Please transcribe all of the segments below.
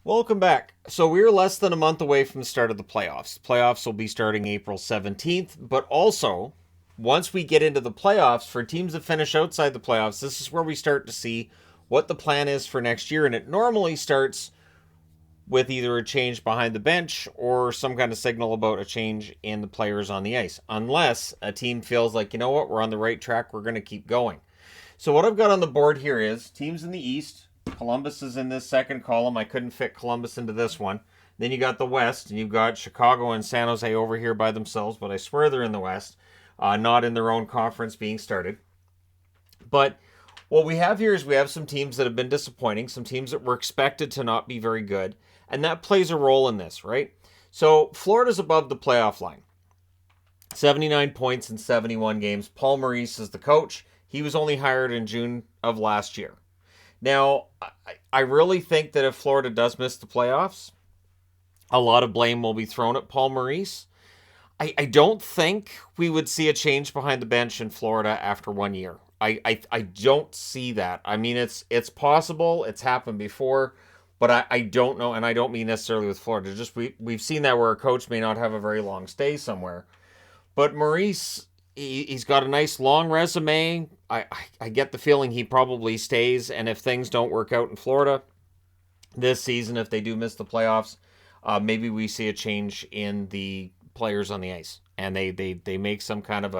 Welcome back. So we're less than a month away from the start of the playoffs. The playoffs will be starting April 17th, but also once we get into the playoffs, for teams that finish outside the playoffs, this is where we start to see what the plan is for next year, and it normally starts with either a change behind the bench or some kind of signal about a change in the players on the ice, unless a team feels like, you know what, we're on the right track, we're going to keep going. So what I've got on the board here is teams in the East. Columbus is in this second column. I couldn't fit Columbus into this one. Then you got the West, and you've got Chicago and San Jose over here by themselves, but I swear they're in the West, not in their own conference being started. But what we have here is we have some teams that have been disappointing, some teams that were expected to not be very good, and that plays a role in this, right? So Florida's above the playoff line. 79 points in 71 games. Paul Maurice is the coach. He was only hired in June of last year. Now, I really think that if Florida does miss the playoffs, a lot of blame will be thrown at Paul Maurice. I don't think we would see a change behind the bench in Florida after 1 year. I don't see that. I mean, it's possible. It's happened before. But I don't know, and I don't mean necessarily with Florida. Just we've seen that where a coach may not have a very long stay somewhere. But Maurice, he's got a nice long resume. I get the feeling he probably stays, and if things don't work out in Florida this season, if they do miss the playoffs, maybe we see a change in the players on the ice, and they make some kind of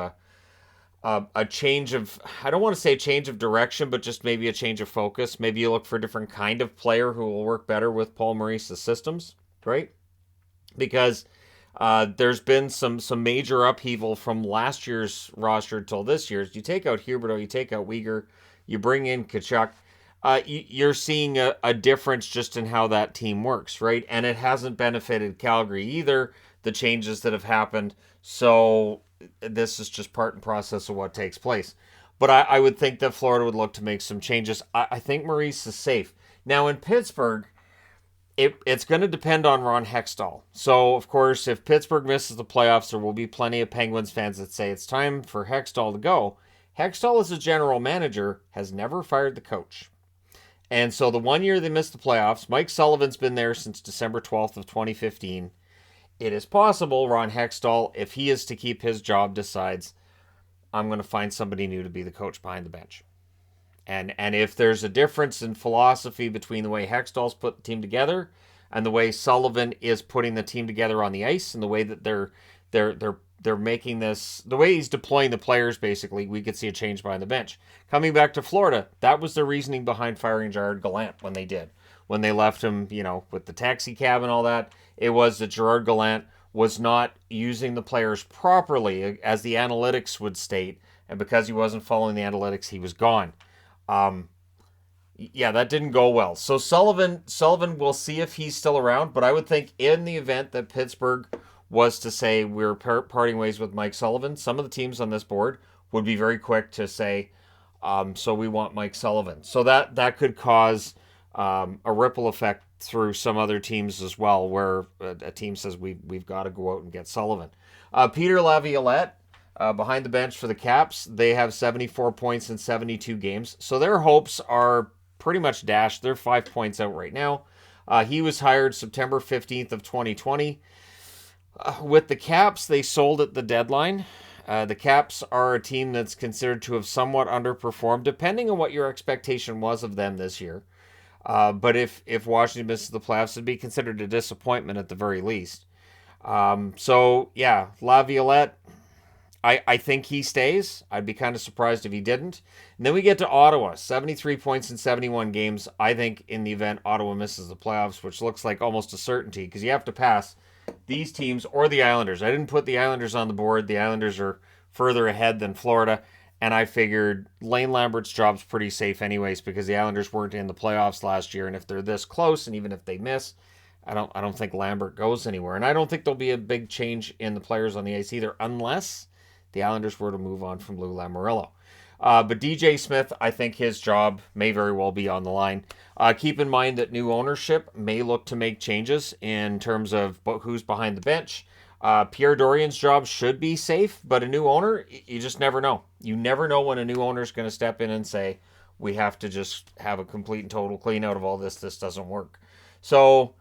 a change of, I don't want to say a change of direction, but just maybe a change of focus. Maybe you look for a different kind of player who will work better with Paul Maurice's systems, right? Because there's been some major upheaval from last year's roster till this year's. You take out Huberdeau, you take out Weegar, you bring in Kachuk. You're seeing a difference just in how that team works, right? And it hasn't benefited Calgary either, the changes that have happened. So this is just part and process of what takes place. But I would think that Florida would look to make some changes. I think Maurice is safe. Now in Pittsburgh, it's going to depend on Ron Hextall. So, of course, if Pittsburgh misses the playoffs, there will be plenty of Penguins fans that say it's time for Hextall to go. Hextall, as a general manager, has never fired the coach. And so the 1 year they missed the playoffs, Mike Sullivan's been there since December 12th of 2015. It is possible Ron Hextall, if he is to keep his job, decides, I'm going to find somebody new to be the coach behind the bench. And if there's a difference in philosophy between the way Hextall's put the team together and the way Sullivan is putting the team together on the ice, and the way that they're making this, the way he's deploying the players, basically, we could see a change behind the bench. Coming back to Florida, that was the reasoning behind firing Gerard Gallant when they left him, with the taxi cab and all that. It was that Gerard Gallant was not using the players properly, as the analytics would state, and because he wasn't following the analytics, he was gone. That didn't go well. So Sullivan, we'll see if he's still around, but I would think in the event that Pittsburgh was to say we're parting ways with Mike Sullivan, some of the teams on this board would be very quick to say, so we want Mike Sullivan. So that could cause a ripple effect through some other teams as well, where a team says we've got to go out and get Sullivan. Peter Laviolette, behind the bench for the Caps, they have 74 points in 72 games. So their hopes are pretty much dashed. They're 5 points out right now. He was hired September 15th of 2020. With the Caps, they sold at the deadline. The Caps are a team that's considered to have somewhat underperformed, depending on what your expectation was of them this year. But if Washington misses the playoffs, it'd be considered a disappointment at the very least. Laviolette, I think he stays. I'd be kind of surprised if he didn't. And then we get to Ottawa, 73 points in 71 games. I think in the event Ottawa misses the playoffs, which looks like almost a certainty, because you have to pass these teams or the Islanders. I didn't put the Islanders on the board. The Islanders are further ahead than Florida, and I figured Lane Lambert's job's pretty safe anyways, because the Islanders weren't in the playoffs last year, and if they're this close, and even if they miss, I don't think Lambert goes anywhere. And I don't think there'll be a big change in the players on the ice either, unless the Islanders were to move on from Lou Lamoriello. But DJ Smith, I think his job may very well be on the line. Keep in mind that new ownership may look to make changes in terms of who's behind the bench. Pierre Dorian's job should be safe, but a new owner, you just never know. You never know when a new owner is going to step in and say, we have to just have a complete and total clean out of all this. This doesn't work. So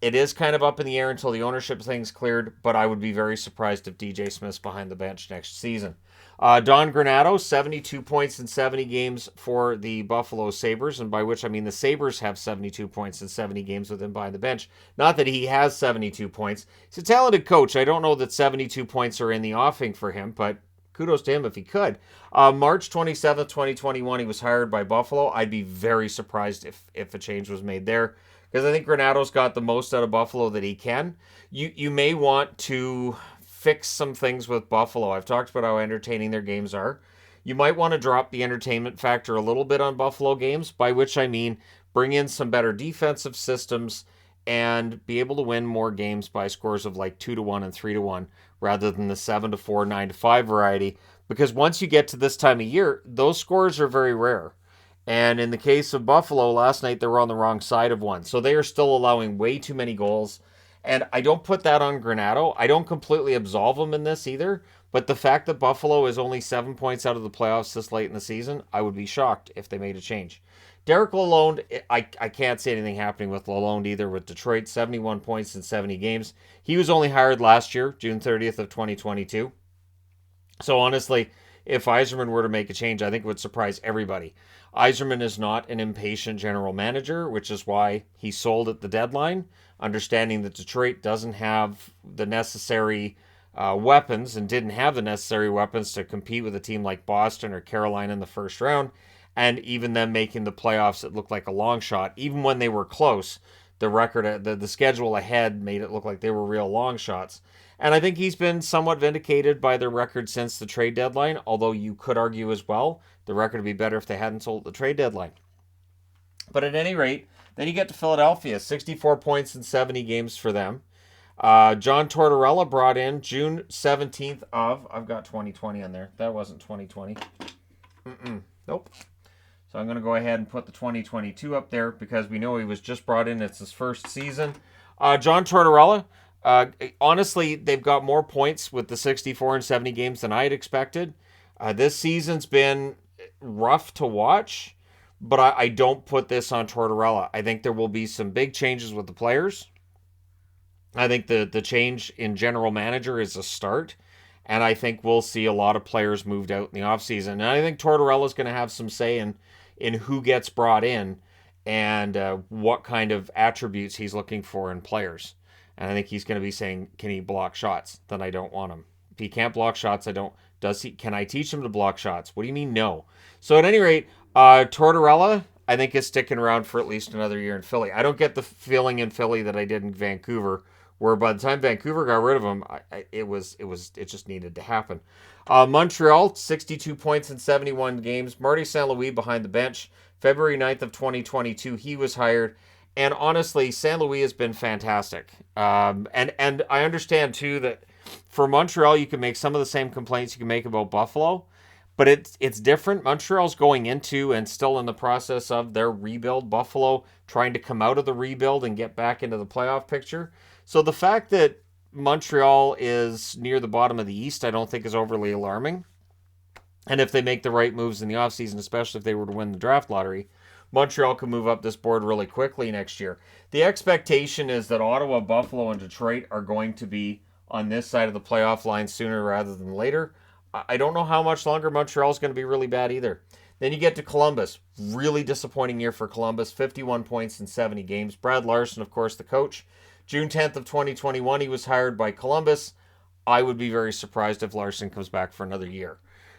it is kind of up in the air until the ownership thing's cleared, but I would be very surprised if DJ Smith's behind the bench next season. Don Granato, 72 points in 70 games for the Buffalo Sabres, and by which I mean the Sabres have 72 points in 70 games with him behind the bench. Not that he has 72 points. He's a talented coach. I don't know that 72 points are in the offing for him, but kudos to him if he could. March 27th, 2021, he was hired by Buffalo. I'd be very surprised if a change was made there, because I think Granato's got the most out of Buffalo that he can. You may want to fix some things with Buffalo. I've talked about how entertaining their games are. You might want to drop the entertainment factor a little bit on Buffalo games, by which I mean bring in some better defensive systems and be able to win more games by scores of like 2-1 and 3-1 rather than the 7-4, 9-5 variety. Because once you get to this time of year, those scores are very rare. And in the case of Buffalo, last night they were on the wrong side of one. So they are still allowing way too many goals. And I don't put that on Granato. I don't completely absolve him in this either. But the fact that Buffalo is only 7 points out of the playoffs this late in the season, I would be shocked if they made a change. Derek Lalonde, I can't see anything happening with Lalonde either with Detroit, 71 points in 70 games. He was only hired last year, June 30th of 2022. So honestly, if Yzerman were to make a change, I think it would surprise everybody. Yzerman is not an impatient general manager, which is why he sold at the deadline, understanding that Detroit doesn't have the necessary weapons and didn't have the necessary weapons to compete with a team like Boston or Carolina in the first round, and even them making the playoffs, it looked like a long shot. Even when they were close, the record, the schedule ahead made it look like they were real long shots. And I think he's been somewhat vindicated by their record since the trade deadline, although you could argue as well the record would be better if they hadn't sold at the trade deadline. But at any rate, then you get to Philadelphia, 64 points in 70 games for them. John Tortorella brought in June 17th of, I've got 2020 on there. That wasn't 2020. Nope. So I'm going to go ahead and put the 2022 up there because we know he was just brought in. It's his first season. John Tortorella, honestly, they've got more points with the 64 and 70 games than I had expected. This season's been rough to watch, but I don't put this on Tortorella. I think there will be some big changes with the players. I think the change in general manager is a start, and I think we'll see a lot of players moved out in the offseason. And I think Tortorella's going to have some say in who gets brought in and what kind of attributes he's looking for in players. And I think he's going to be saying, can he block shots? Then I don't want him. If he can't block shots, I don't. Can I teach him to block shots? What do you mean no? So at any rate, Tortorella, I think, is sticking around for at least another year in Philly. I don't get the feeling in Philly that I did in Vancouver, where by the time Vancouver got rid of him, it just needed to happen. Montreal, 62 points in 71 games. Marty St. Louis behind the bench. February 9th of 2022, he was hired. And honestly, St. Louis has been fantastic. And I understand, too, that for Montreal, you can make some of the same complaints you can make about Buffalo. But it's different. Montreal's going into and still in the process of their rebuild. Buffalo trying to come out of the rebuild and get back into the playoff picture. So the fact that Montreal is near the bottom of the East, I don't think is overly alarming. And if they make the right moves in the offseason, especially if they were to win the draft lottery, Montreal can move up this board really quickly next year. The expectation is that Ottawa, Buffalo, and Detroit are going to be on this side of the playoff line sooner rather than later. I don't know how much longer Montreal's going to be really bad either. Then you get to Columbus. Really disappointing year for Columbus. 51 points in 70 games. Brad Larson, of course, the coach. June 10th of 2021, he was hired by Columbus. I would be very surprised if Larson comes back for another year.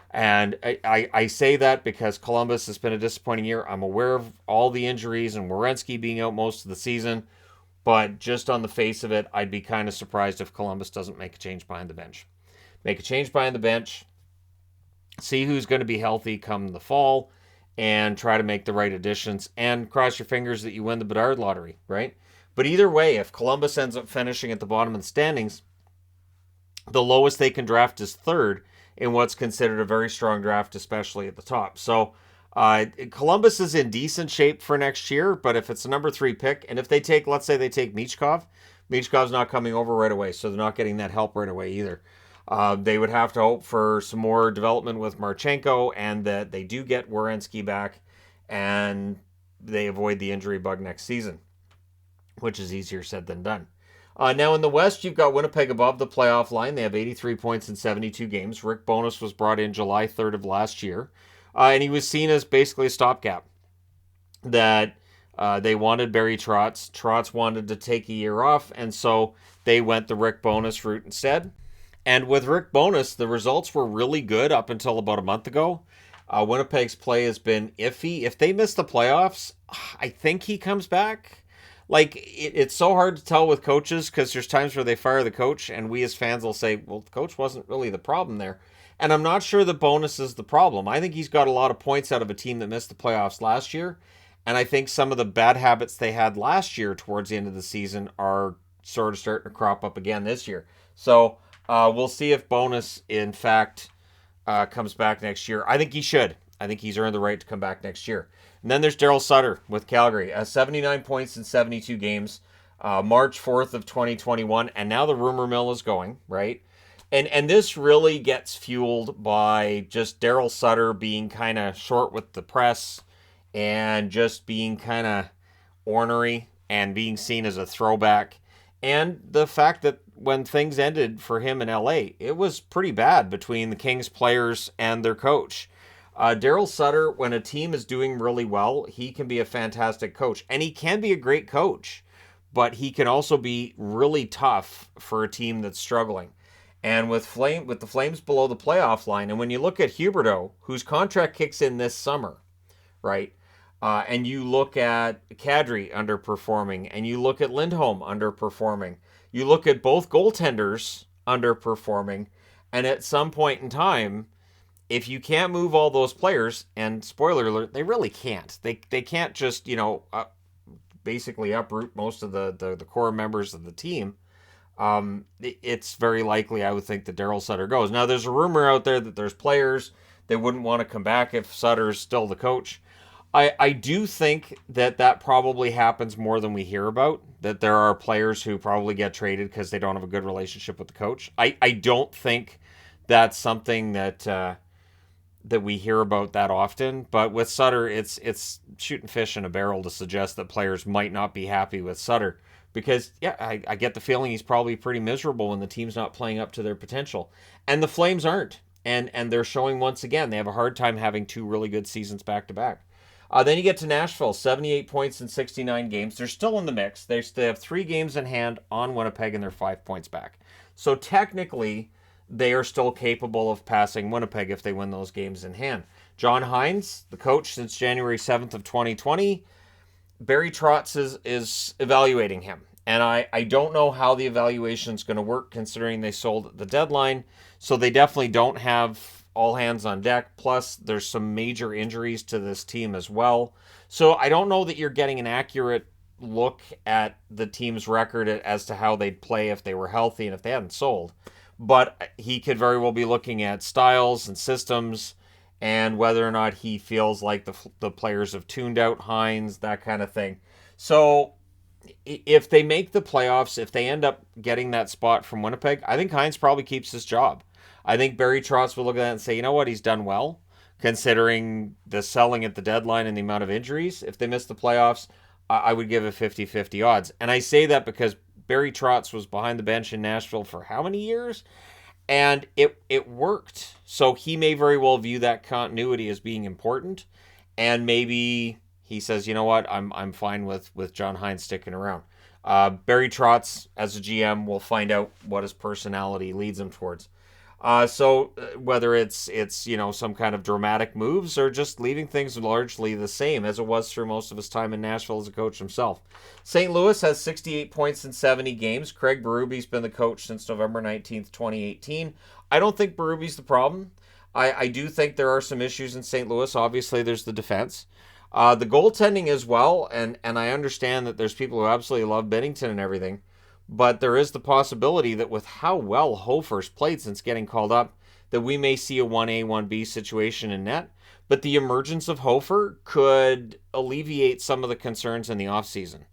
And I say that because Columbus has been a disappointing year. I'm aware of all the injuries and Werenski being out most of the season. But just on the face of it, I'd be kind of surprised if Columbus doesn't make a change behind the bench. Make a change behind the bench. See who's going to be healthy come the fall. And try to make the right additions. And cross your fingers that you win the Bedard lottery, right? But either way, if Columbus ends up finishing at the bottom of the standings, the lowest they can draft is third in what's considered a very strong draft, especially at the top. So Columbus is in decent shape for next year, but if it's a number 3 pick, and if they take, let's say they take Michkov, Michkov's not coming over right away, so they're not getting that help right away either. They would have to hope for some more development with Marchenko, and that they do get Werenski back, and they avoid the injury bug next season. which is easier said than done. Now in the West, you've got Winnipeg above the playoff line. They have 83 points in 72 games. Rick Bowness was brought in July 3rd of last year, and he was seen as basically a stopgap. That they wanted Barry Trotz. Trotz wanted to take a year off, and so they went the Rick Bowness route instead. And with Rick Bowness, the results were really good up until about a month ago. Winnipeg's play has been iffy. If they miss the playoffs, I think he comes back. Like, it's so hard to tell with coaches because there's times where they fire the coach and we as fans will say, well, the coach wasn't really the problem there. And I'm not sure the Bowness is the problem. I think he's got a lot of points out of a team that missed the playoffs last year. And I think some of the bad habits they had last year towards the end of the season are sort of starting to crop up again this year. So we'll see if Bowness, in fact, comes back next year. I think he should. I think he's earned the right to come back next year. And then there's Daryl Sutter with Calgary. 79 points in 72 games. March 4th of 2021. And now the rumor mill is going, right? And this really gets fueled by just Daryl Sutter being kind of short with the press and just being kind of ornery and being seen as a throwback. And the fact that when things ended for him in LA, it was pretty bad between the Kings players and their coach. Daryl Sutter, when a team is doing really well, he can be a fantastic coach. And he can be a great coach, but he can also be really tough for a team that's struggling. And with the Flames below the playoff line, and when you look at Huberdeau, whose contract kicks in this summer, right? And you look at Kadri underperforming, and you look at Lindholm underperforming. You look at both goaltenders underperforming, and at some point in time, if you can't move all those players, and spoiler alert, they really can't. They can't just, basically uproot most of the core members of the team. It's very likely, I would think, that Daryl Sutter goes. Now, there's a rumor out there that there's players that wouldn't want to come back if Sutter's still the coach. I do think that probably happens more than we hear about, that there are players who probably get traded because they don't have a good relationship with the coach. I don't think that's something that we hear about that often, but with Sutter, it's shooting fish in a barrel to suggest that players might not be happy with Sutter because, yeah, I get the feeling he's probably pretty miserable when the team's not playing up to their potential. And the Flames aren't, and they're showing once again they have a hard time having two really good seasons back-to-back. Then you get to Nashville, 78 points in 69 games. They're still in the mix. They have 3 games in hand on Winnipeg, and they're 5 points back. So technically, they are still capable of passing Winnipeg if they win those games in hand. John Hynes, the coach since January 7th of 2020, Barry Trotz is evaluating him. And I don't know how the evaluation is going to work considering they sold at the deadline. So they definitely don't have all hands on deck. Plus, there's some major injuries to this team as well. So I don't know that you're getting an accurate look at the team's record as to how they'd play if they were healthy and if they hadn't sold. But he could very well be looking at styles and systems and whether or not he feels like the players have tuned out Hynes, that kind of thing. So if they make the playoffs, if they end up getting that spot from Winnipeg, I think Hynes probably keeps his job. I think Barry Trotz will look at that and say, you know what, he's done well, considering the selling at the deadline and the amount of injuries. If they miss the playoffs, I would give it 50-50 odds. And I say that because Barry Trotz was behind the bench in Nashville for how many years? And it worked. So he may very well view that continuity as being important. And maybe he says, you know what, I'm fine with John Hynes sticking around. Barry Trotz, as a GM, will find out what his personality leads him towards. So whether it's some kind of dramatic moves or just leaving things largely the same as it was through most of his time in Nashville as a coach himself. St. Louis has 68 points in 70 games. Craig Berube's been the coach since November 19th, 2018. I don't think Berube's the problem. I do think there are some issues in St. Louis. Obviously, there's the defense. The goaltending as well, and I understand that there's people who absolutely love Binnington and everything. But there is the possibility that with how well Hofer's played since getting called up, that we may see a 1A, 1B situation in net. But the emergence of Hofer could alleviate some of the concerns in the offseason,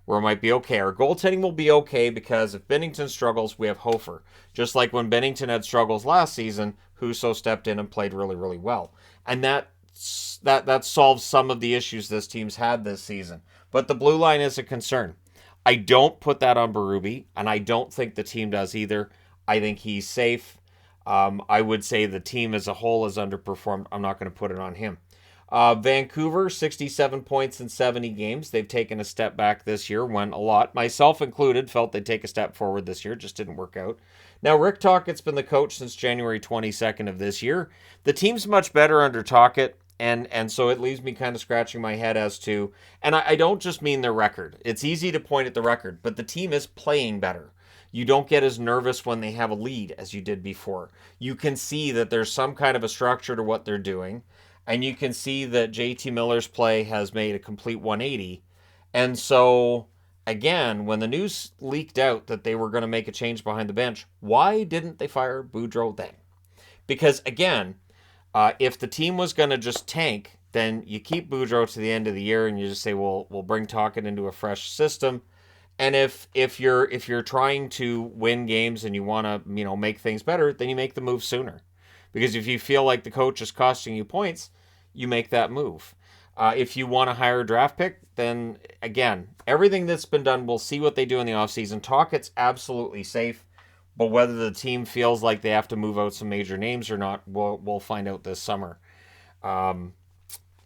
where it might be okay. Our goaltending will be okay because if Binnington struggles, we have Hofer. Just like when Binnington had struggles last season, Husso stepped in and played really, really well. And that solves some of the issues this team's had this season. But the blue line is a concern. I don't put that on Berube, and I don't think the team does either. I think he's safe. I would say the team as a whole has underperformed. I'm not going to put it on him. Vancouver, 67 points in 70 games. They've taken a step back this year, when a lot, myself included, felt they'd take a step forward this year. Just didn't work out. Now, Rick Tocchet's been the coach since January 22nd of this year. The team's much better under Tocchet, and so it leaves me kind of scratching my head as to, and I don't just mean their record. It's easy to point at the record, but the team is playing better. You don't get as nervous when they have a lead as you did before. You can see that there's some kind of a structure to what they're doing. And you can see that JT Miller's play has made a complete 180. And so, again, when the news leaked out that they were going to make a change behind the bench, why didn't they fire Boudreau then? Because, again, if the team was going to just tank, then you keep Boudreau to the end of the year and you just say, well, we'll bring Tocchet into a fresh system. And if you're trying to win games and you want to make things better, then you make the move sooner. Because if you feel like the coach is costing you points, you make that move. If you want to hire a draft pick, then again, everything that's been done, we'll see what they do in the offseason. Tocchet's absolutely safe, but whether the team feels like they have to move out some major names or not, we'll find out this summer.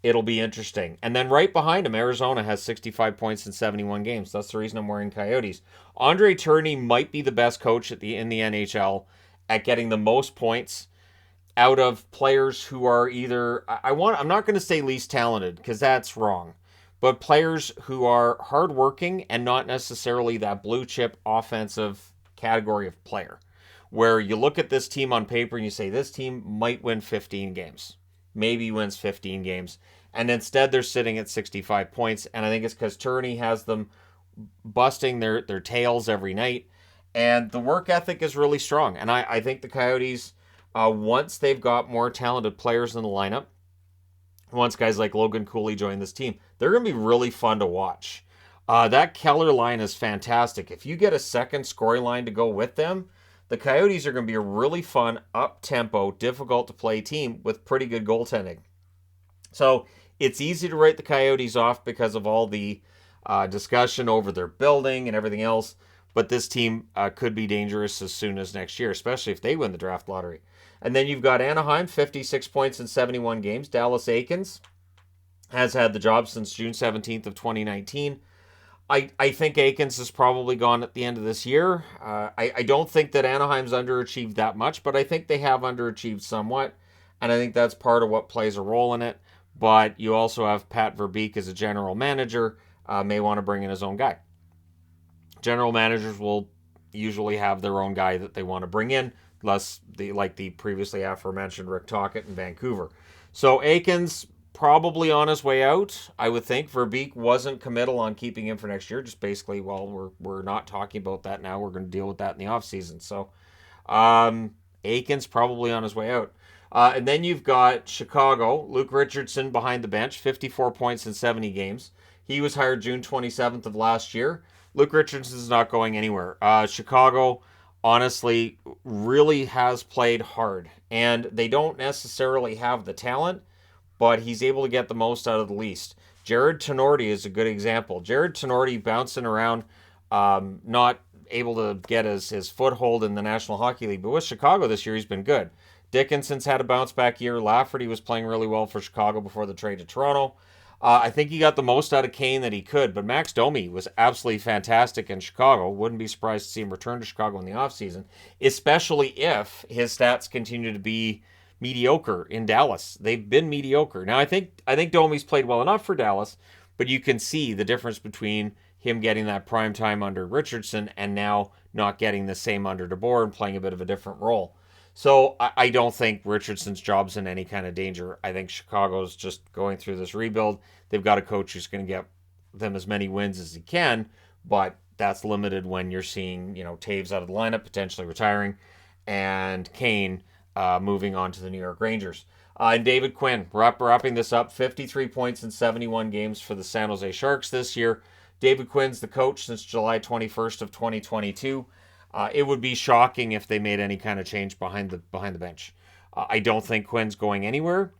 It'll be interesting. And then right behind him, Arizona has 65 points in 71 games. That's the reason I'm wearing Coyotes. Andre Tourigny might be the best coach in the NHL at getting the most points out of players who are either, I'm not going to say least talented, because that's wrong, but players who are hardworking and not necessarily that blue chip offensive category of player, where you look at this team on paper and you say, this team might win 15 games, maybe wins 15 games, and instead they're sitting at 65 points, and I think it's because Tourigny has them busting their tails every night, and the work ethic is really strong, and I think the Coyotes, once they've got more talented players in the lineup, once guys like Logan Cooley join this team, they're going to be really fun to watch. That Keller line is fantastic. If you get a second scoring line to go with them, the Coyotes are going to be a really fun, up-tempo, difficult-to-play team with pretty good goaltending. So it's easy to write the Coyotes off because of all the discussion over their building and everything else, but this team could be dangerous as soon as next year, especially if they win the draft lottery. And then you've got Anaheim, 56 points in 71 games. Dallas Eakins has had the job since June 17th of 2019. I think Eakins is probably gone at the end of this year. I don't think that Anaheim's underachieved that much, but I think they have underachieved somewhat, and I think that's part of what plays a role in it. But you also have Pat Verbeek as a general manager, may want to bring in his own guy. General managers will usually have their own guy that they want to bring in, less like the previously aforementioned Rick Tocchet in Vancouver. So Eakins probably on his way out, I would think. Verbeek wasn't committal on keeping him for next year. Just basically, well, we're not talking about that now. We're going to deal with that in the offseason. So Eakins probably on his way out. And then you've got Chicago, Luke Richardson behind the bench, 54 points in 70 games. He was hired June 27th of last year. Luke Richardson's not going anywhere. Chicago, honestly, really has played hard. And they don't necessarily have the talent, but he's able to get the most out of the least. Jared Tenorti is a good example. Jared Tenorti bouncing around, not able to get his foothold in the National Hockey League. But with Chicago this year, he's been good. Dickinson's had a bounce-back year. Lafferty was playing really well for Chicago before the trade to Toronto. I think he got the most out of Kane that he could, but Max Domi was absolutely fantastic in Chicago. Wouldn't be surprised to see him return to Chicago in the offseason, especially if his stats continue to be mediocre in Dallas. They've been mediocre. Now, I think Domi's played well enough for Dallas, but you can see the difference between him getting that prime time under Richardson and now not getting the same under DeBoer and playing a bit of a different role. So I don't think Richardson's job's in any kind of danger. I think Chicago's just going through this rebuild. They've got a coach who's going to get them as many wins as he can, but that's limited when you're seeing, Taves out of the lineup, potentially retiring, and Kane moving on to the New York Rangers. And David Quinn, wrapping this up, 53 points in 71 games for the San Jose Sharks this year. David Quinn's the coach since July 21st of 2022. It would be shocking if they made any kind of change behind the bench. I don't think Quinn's going anywhere.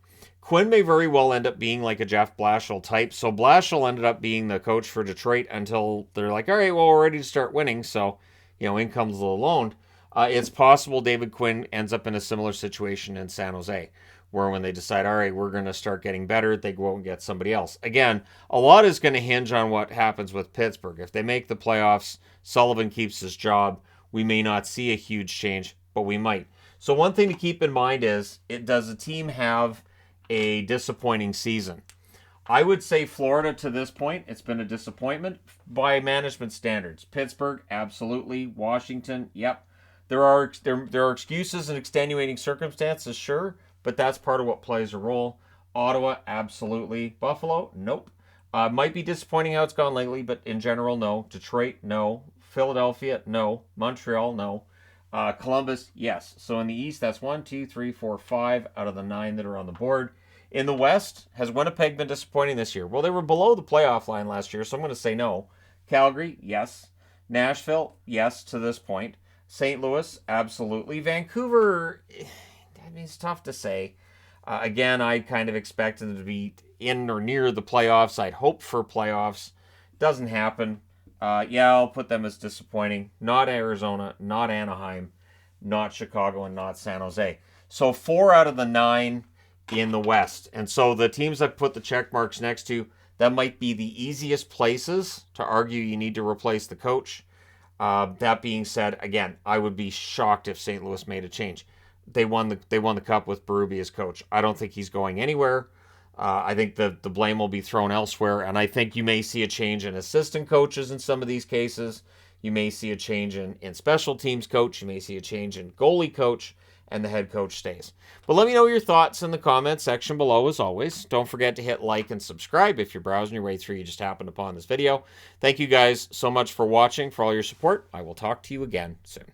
Quinn may very well end up being like a Jeff Blashill type. So Blashill ended up being the coach for Detroit until they're like, all right, well, we're ready to start winning. So, in comes the loan. It's possible David Quinn ends up in a similar situation in San Jose, where when they decide, all right, we're going to start getting better, they go out and get somebody else. Again, a lot is going to hinge on what happens with Pittsburgh. If they make the playoffs, Sullivan keeps his job. We may not see a huge change, but we might. So one thing to keep in mind is, does a team have a disappointing season? I would say Florida to this point, it's been a disappointment by management standards. Pittsburgh, absolutely. Washington, yep. There are excuses and extenuating circumstances, sure, but that's part of what plays a role. Ottawa, absolutely. Buffalo, nope. Might be disappointing how it's gone lately, but in general, no. Detroit, no. Philadelphia, no. Montreal, no. Columbus, yes. So in the East, that's 1, 2, 3, 4, 5 out of the 9 that are on the board. In the West, has Winnipeg been disappointing this year? Well, they were below the playoff line last year, so I'm going to say no. Calgary, yes. Nashville, yes to this point. St. Louis, absolutely. Vancouver, it's tough to say. Again, I kind of expected them to be in or near the playoffs. I'd hope for playoffs. Doesn't happen. I'll put them as disappointing. Not Arizona, not Anaheim, not Chicago, and not San Jose. So 4 out of the 9 in the West. And so the teams I put the check marks next to, that might be the easiest places to argue you need to replace the coach. That being said, again, I would be shocked if St. Louis made a change. They won the cup with Berube as coach. I don't think he's going anywhere. I think the blame will be thrown elsewhere, and I think you may see a change in assistant coaches in some of these cases. You may see a change in special teams coach. You may see a change in goalie coach, and the head coach stays. But let me know your thoughts in the comments section below, as always. Don't forget to hit like and subscribe if you're browsing your way through, you just happened upon this video. Thank you guys so much for watching, for all your support. I will talk to you again soon.